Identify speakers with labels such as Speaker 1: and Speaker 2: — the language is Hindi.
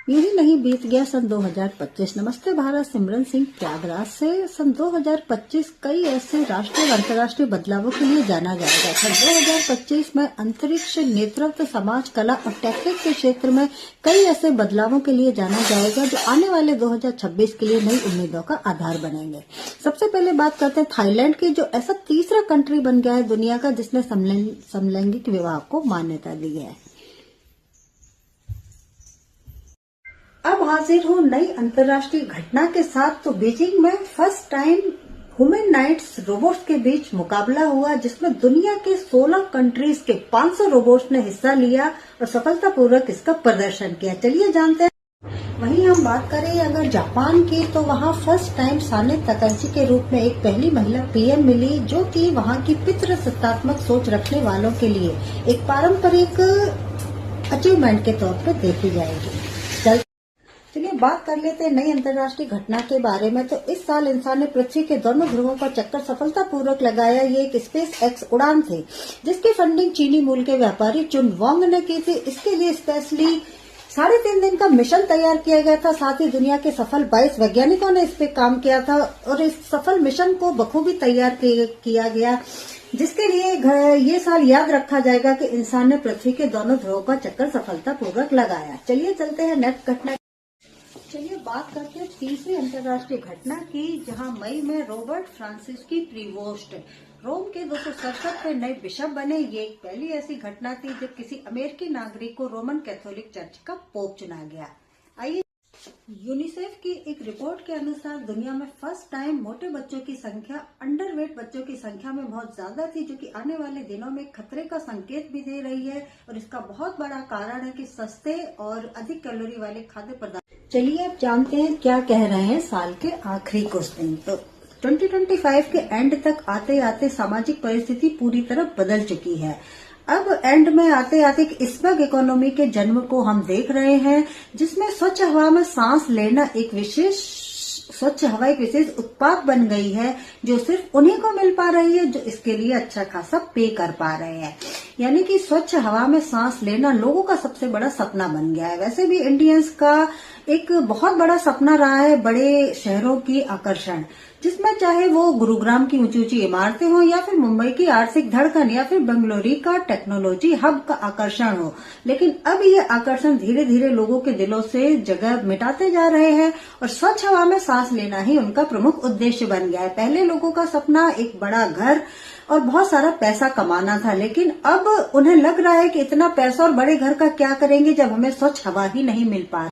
Speaker 1: यूं ही नहीं बीत गया सन 2025। नमस्ते भारत सिमरन सिंह प्रयागराज से। सन 2025 कई ऐसे राष्ट्रीय और अंतर्राष्ट्रीय बदलावों के लिए जाना जाएगा। सन 2025 में अंतरिक्ष, नेतृत्व, समाज, कला और टेक्निक के क्षेत्र में कई ऐसे बदलावों के लिए जाना जाएगा जो आने वाले 2026 के लिए नई उम्मीदों का आधार बनेंगे। सबसे पहले बात करते हैं थाईलैंड की, जो ऐसा तीसरा कंट्री बन गया है दुनिया का जिसने समलैंगिक विवाह को मान्यता दी है। अब हाजिर हूं नई अंतर्राष्ट्रीय घटना के साथ। तो बीजिंग में फर्स्ट टाइम ह्यूमैनॉइड्स रोबोट्स के बीच मुकाबला हुआ, जिसमें दुनिया के 16 कंट्रीज के 500 रोबोट्स ने हिस्सा लिया और सफलतापूर्वक इसका प्रदर्शन किया। चलिए जानते हैं। वहीं हम बात करें अगर जापान की, तो वहां फर्स्ट टाइम साने तकाची के रूप में एक पहली महिला पीएम मिली, जो कि वहां की पितृसत्तात्मक सोच रखने वालों के लिए एक पारंपरिक अचीवमेंट के तौर पर देखी जाएगी। चलिए बात कर लेते हैं नई अंतर्राष्ट्रीय घटना के बारे में। तो इस साल इंसान ने पृथ्वी के दोनों ध्रुवों का चक्कर सफलतापूर्वक लगाया। ये एक स्पेस एक्स उड़ान थी, जिसकी फंडिंग चीनी मूल के व्यापारी चुन वांग ने की थी। इसके लिए स्पेशली 3.5 दिन का मिशन तैयार किया गया था। साथ ही दुनिया के सफल 22 वैज्ञानिकों ने इस पे काम किया था और इस सफल मिशन को बखूबी तैयार किया गया, जिसके लिए ये साल याद रखा जाएगा कि इंसान ने पृथ्वी के दोनों ध्रुवों का चक्कर सफलतापूर्वक लगाया। चलिए चलते हैं नेक्स्ट घटना। चलिए बात करते हैं तीसरी अंतर्राष्ट्रीय घटना की, जहां मई में रॉबर्ट फ्रांसिस्की प्रीवोस्ट रोम के 267 में नए बिशप बने। ये एक पहली ऐसी घटना थी जब किसी अमेरिकी नागरिक को रोमन कैथोलिक चर्च का पोप चुना गया। आइए, यूनिसेफ की एक रिपोर्ट के अनुसार दुनिया में फर्स्ट टाइम मोटे बच्चों की संख्या अंडरवेट बच्चों की संख्या में बहुत ज्यादा थी, जो कि आने वाले दिनों में खतरे का संकेत भी दे रही है। और इसका बहुत बड़ा कारण है कि सस्ते और अधिक कैलोरी वाले खाद्य पदार्थ। चलिए अब जानते हैं क्या कह रहे हैं साल के आखिरी कुछ दिन। तो 2025 के एंड तक आते आते सामाजिक परिस्थिति पूरी तरह बदल चुकी है। अब एंड में आते आते स्पग इकोनॉमी के जन्म को हम देख रहे हैं, जिसमें स्वच्छ हवा में सांस लेना एक विशेष उत्पाद बन गई है, जो सिर्फ उन्हीं को मिल पा रही है जो इसके लिए अच्छा खासा पे कर पा रहे हैं। यानी कि स्वच्छ हवा में सांस लेना लोगों का सबसे बड़ा सपना बन गया है। वैसे भी इंडियंस का एक बहुत बड़ा सपना रहा है बड़े शहरों की आकर्षण, जिसमें चाहे वो गुरुग्राम की ऊंची ऊंची इमारतें हो, या फिर मुंबई की आर्थिक धड़कन, या फिर बेंगलुरु का टेक्नोलॉजी हब का आकर्षण हो। लेकिन अब ये आकर्षण धीरे धीरे लोगों के दिलों से जगह मिटाते जा रहे हैं और स्वच्छ हवा में सांस लेना ही उनका प्रमुख उद्देश्य बन गया है। पहले लोगों का सपना एक बड़ा घर और बहुत सारा पैसा कमाना था, लेकिन अब उन्हें लग रहा है कि इतना पैसा और बड़े घर का क्या करेंगे जब हमें स्वच्छ हवा ही नहीं मिल पा रही।